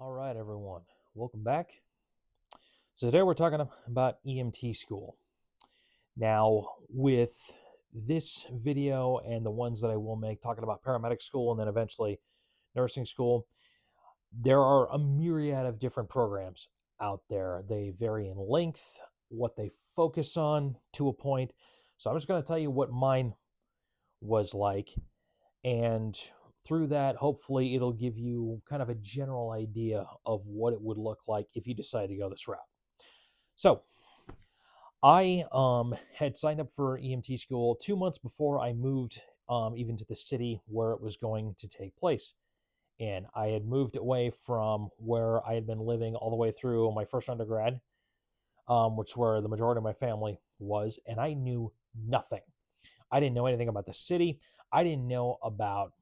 All right, everyone, welcome back. So today we're talking about EMT school. Now, with this video and the ones that I will make talking about paramedic school and then eventually nursing school, there are a myriad of different programs out there. They vary in length, what they focus on to a point. So I'm just going to tell you what mine was like, and through that, hopefully it'll give you kind of a general idea of what it would look like if you decide to go this route. So I had signed up for EMT school 2 months before I moved even to the city where it was going to take place. And I had moved away from where I had been living all the way through my first undergrad, which where the majority of my family was, and I knew nothing. I didn't know anything about the city. I didn't know about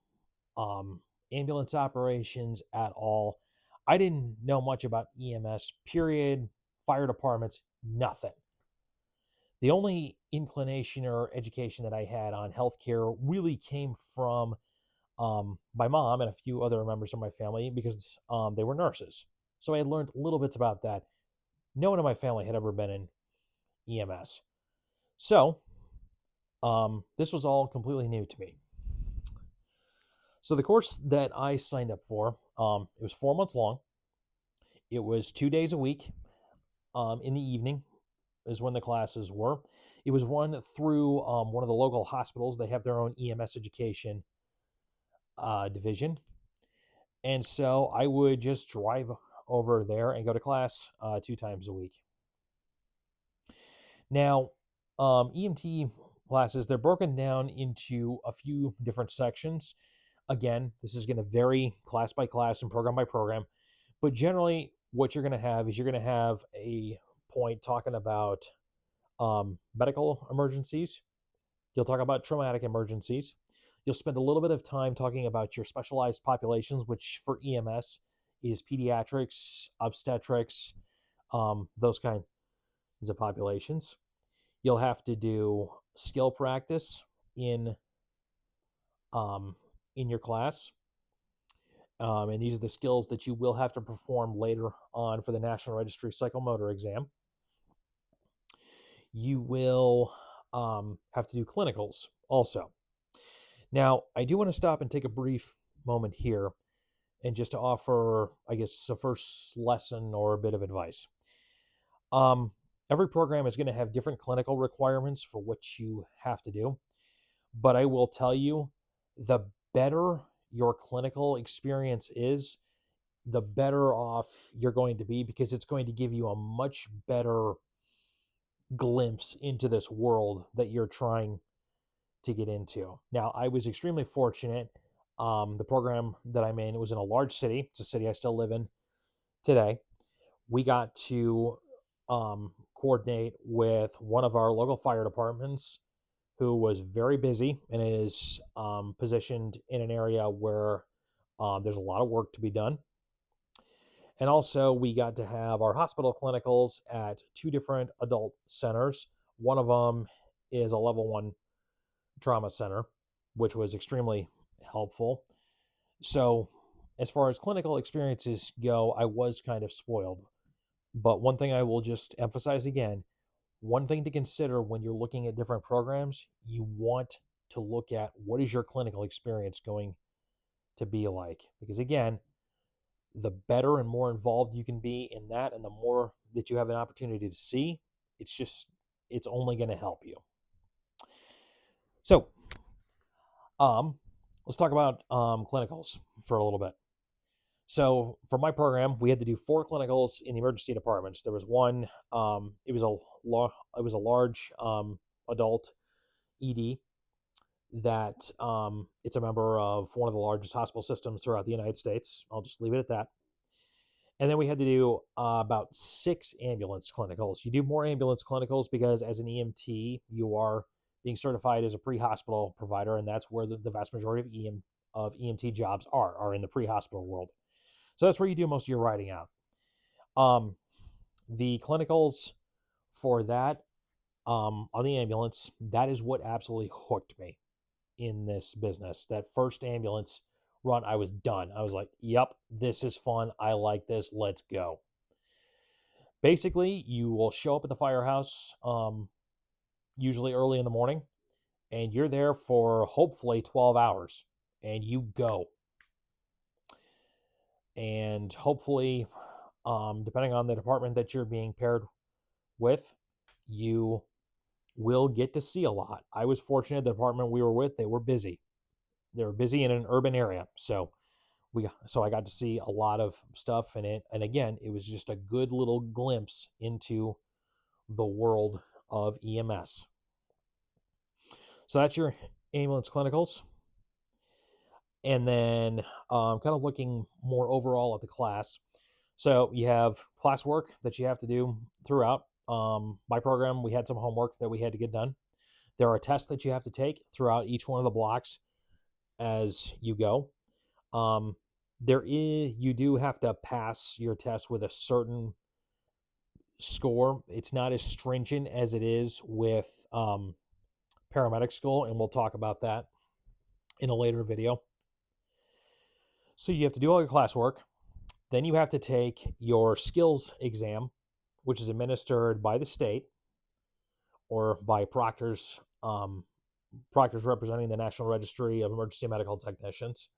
ambulance operations at all. I didn't know much about EMS, period, fire departments, nothing. The only inclination or education that I had on healthcare really came from my mom and a few other members of my family because they were nurses. So I had learned little bits about that. No one in my family had ever been in EMS. So this was all completely new to me. So the course that I signed up for, it was 4 months long. It was 2 days a week in the evening is when the classes were. It was run through one of the local hospitals. They have their own EMS education division. And so I would just drive over there and go to class 2 times a week. Now, EMT classes, they're broken down into a few different sections. Again, this is going to vary class by class and program by program. But generally, what you're going to have is you're going to have a point talking about medical emergencies. You'll talk about traumatic emergencies. You'll spend a little bit of time talking about your specialized populations, which for EMS is pediatrics, obstetrics, those kinds of populations. You'll have to do skill practice in your class. And these are the skills that you will have to perform later on for the National Registry Psychomotor exam. You will have to do clinicals also. Now, I do want to stop and take a brief moment here and just to offer, I guess, a first lesson or a bit of advice. Every program is going to have different clinical requirements for what you have to do. But I will tell you, the better your clinical experience is, the better off you're going to be, because it's going to give you a much better glimpse into this world that you're trying to get into. Now, I was extremely fortunate. The program that I'm in, it was in a large city. It's a city I still live in today. We got to coordinate with one of our local fire departments who was very busy and is positioned in an area where there's a lot of work to be done. And also, we got to have our hospital clinicals at 2 different adult centers. One of them is a level 1 trauma center, which was extremely helpful. So as far as clinical experiences go, I was kind of spoiled. But one thing I will just emphasize again, one thing to consider when you're looking at different programs, you want to look at what is your clinical experience going to be like. Because again, the better and more involved you can be in that, and the more that you have an opportunity to see, it's only going to help you. So, let's talk about clinicals for a little bit. So for my program, we had to do 4 clinicals in the emergency departments. There was one, it was a large adult ED that it's a member of one of the largest hospital systems throughout the United States. I'll just leave it at that. And then we had to do about 6 ambulance clinicals. You do more ambulance clinicals because as an EMT, you are being certified as a pre-hospital provider, and that's where the vast majority of EMT jobs are in the pre-hospital world. So that's where you do most of your writing out. The clinicals for that on the ambulance, that is what absolutely hooked me in this business. That first ambulance run, I was done. I was like, yep, this is fun. I like this. Let's go. Basically, you will show up at the firehouse, usually early in the morning, and you're there for hopefully 12 hours, and you go. And hopefully, depending on the department that you're being paired with, you will get to see a lot. I was fortunate the department we were with, they were busy. They were busy in an urban area. So I got to see a lot of stuff in it. And again, it was just a good little glimpse into the world of EMS. So that's your ambulance clinicals. And then kind of looking more overall at the class. So you have classwork that you have to do throughout. By program, we had some homework that we had to get done. There are tests that you have to take throughout each one of the blocks as you go. You do have to pass your test with a certain score. It's not as stringent as it is with paramedic school, and we'll talk about that in a later video. So you have to do all your classwork. Then you have to take your skills exam, which is administered by the state or by proctors, proctors representing the National Registry of Emergency Medical Technicians.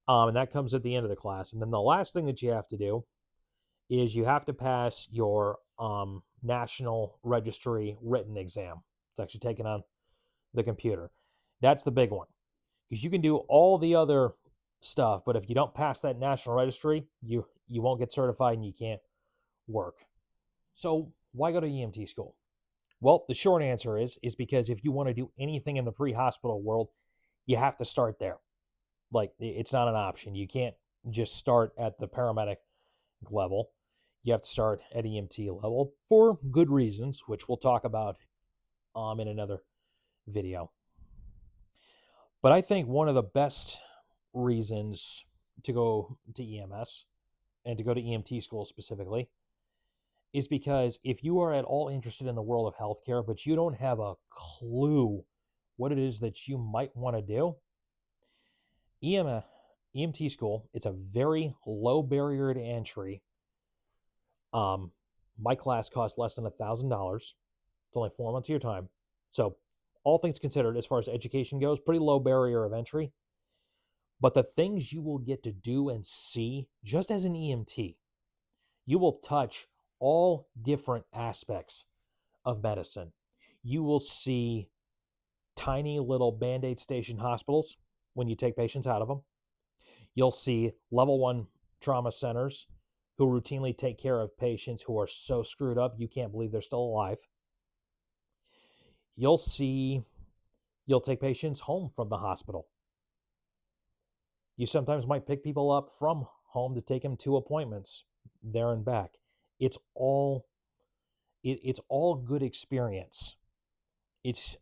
And that comes at the end of the class. And then the last thing that you have to do is you have to pass your National Registry written exam. It's actually taken on the computer. That's the big one, because you can do all the other stuff, but if you don't pass that National Registry, you won't get certified and you can't work. So why go to EMT school? Well, the short answer is because if you want to do anything in the pre-hospital world, you have to start there. Like, it's not an option. You can't just start at the paramedic level. You have to start at EMT level for good reasons, which we'll talk about in another video. But I think one of the best reasons to go to EMS and to go to EMT school specifically is because if you are at all interested in the world of healthcare, but you don't have a clue what it is that you might want to do, EMT school, it's a very low barrier to entry. My class cost less than $1,000. It's only 4 months of your time. So all things considered, as far as education goes, pretty low barrier of entry. But the things you will get to do and see just as an EMT, you will touch all different aspects of medicine. You will see tiny little Band-Aid station hospitals when you take patients out of them. You'll see level 1 trauma centers who routinely take care of patients who are so screwed up you can't believe they're still alive. You'll take patients home from the hospital. You sometimes might pick people up from home to take them to appointments there and back. It's all good experience. It's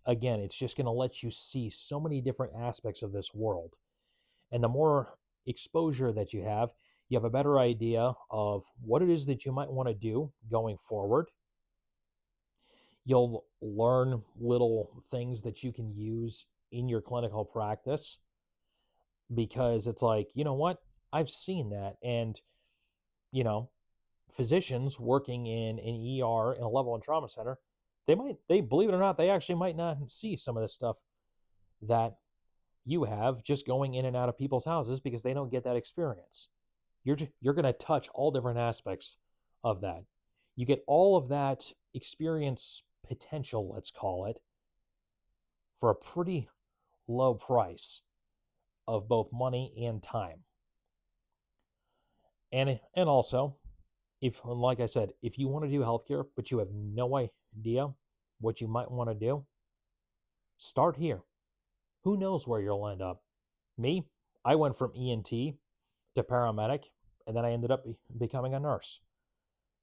just going to let you see so many different aspects of this world. And the more exposure that you have a better idea of what it is that you might want to do going forward. You'll learn little things that you can use in your clinical practice, because it's like, you know what? I've seen that. And, physicians working in an ER in a level 1 trauma center, they believe it or not, they actually might not see some of the stuff that you have just going in and out of people's houses, because they don't get that experience. You're going to touch all different aspects of that. You get all of that experience potential, let's call it, for a pretty low price of both money and time. And also, like I said, if you want to do healthcare, but you have no idea what you might want to do, start here. Who knows where you'll end up? Me, I went from ENT to paramedic, and then I ended up becoming a nurse.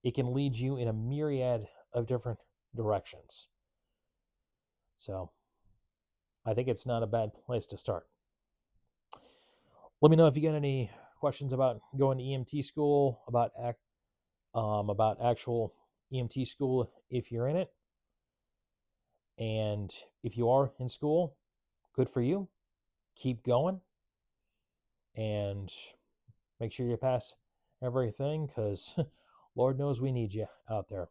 It can lead you in a myriad of different directions. So I think it's not a bad place to start. Let me know if you get any questions about going to EMT school, about actual EMT school if you're in it. And if you are in school, good for you. Keep going. and make sure you pass everything, because Lord knows we need you out there.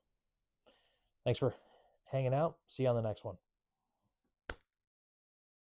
Thanks for hanging out. See you on the next one.